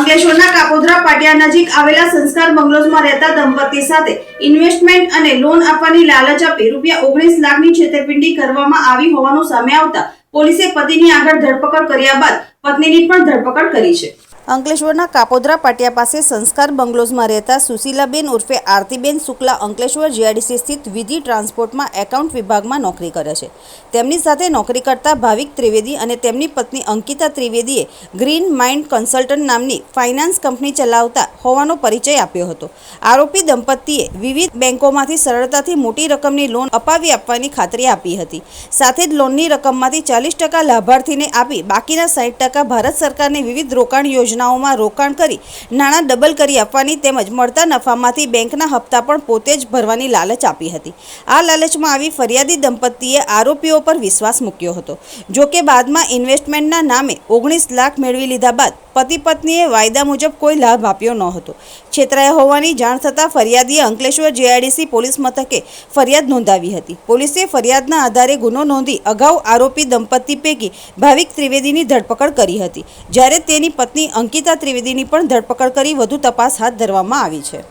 અંકલેશ્વરના કાપોદ્રા પાટિયા નજીક આવેલા સંસ્કાર બંગલોઝમાં રહેતા દંપતી સાથે ઇન્વેસ્ટમેન્ટ અને લોન આપવાની લાલચ આપી ₹19 લાખની છેતરપિંડી કરવામાં આવી હોવાનું સામે આવતા પોલીસે પતિની આગળ ધરપકડ કર્યા બાદ પત્નીની પણ ધરપકડ કરી છે। અંકલેશ્વરના કાપોદ્રા પાટિયા પાસે સંસ્કાર બંગલોઝમાં રહેતા સુશીલાબેન ઉર્ફે આરતીબેન શુક્લા અંકલેશ્વર જીઆઈડીસી સ્થિત વિધિ ટ્રાન્સપોર્ટમાં એકાઉન્ટ વિભાગમાં નોકરી કરે છે। તેમની સાથે નોકરી કરતા ભાવિક ત્રિવેદી અને તેમની પત્ની અંકિતા ત્રિવેદીએ ગ્રીન માઇન્ડ કન્સલ્ટન્ટ નામની ફાઇનાન્સ કંપની ચલાવતા હોવાનો પરિચય આપ્યો હતો। આરોપી દંપતીએ વિવિધ બેંકોમાંથી સરળતાથી મોટી રકમની લોન અપાવી આપવાની ખાતરી આપી હતી। સાથે જ લોનની રકમમાંથી 40% લાભાર્થીને આપી બાકીના 60% ભારત સરકારની વિવિધ રોકાણ યોજનાઓમાં રોકાણ કરી નાણાં ડબલ કરી આપવાની તેમજ મળતા નફામાંથી બેંકના હપ્તા પણ પોતે જ ભરવાની લાલચ આપી હતી। આ લાલચમાં આવી ફરિયાદી દંપતીએ આરોપીઓ પર વિશ્વાસ મૂક્યો હતો। જો કે બાદમાં ઇન્વેસ્ટમેન્ટના નામે 19 લાખ મેળવી લીધા બાદ પતિ પત્નીએ વાયદા મુજબ કોઈ લાભ આપ્યો ન હતો। છેતરાયા હોવાની જાણ થતાં ફરિયાદીએ અંકલેશ્વર જીઆઈડીસી પોલીસ મથકે ફરિયાદ નોંધાવી હતી। પોલીસે ફરિયાદના આધારે ગુનો નોંધી અગાઉ આરોપી દંપતી પૈકી ભાવિક ત્રિવેદીની ધરપકડ કરી હતી, જ્યારે તેની પત્ની અંકિતા ત્રિવેદીની પણ ધરપકડ કરી વધુ તપાસ હાથ ધરવામાં આવી છે।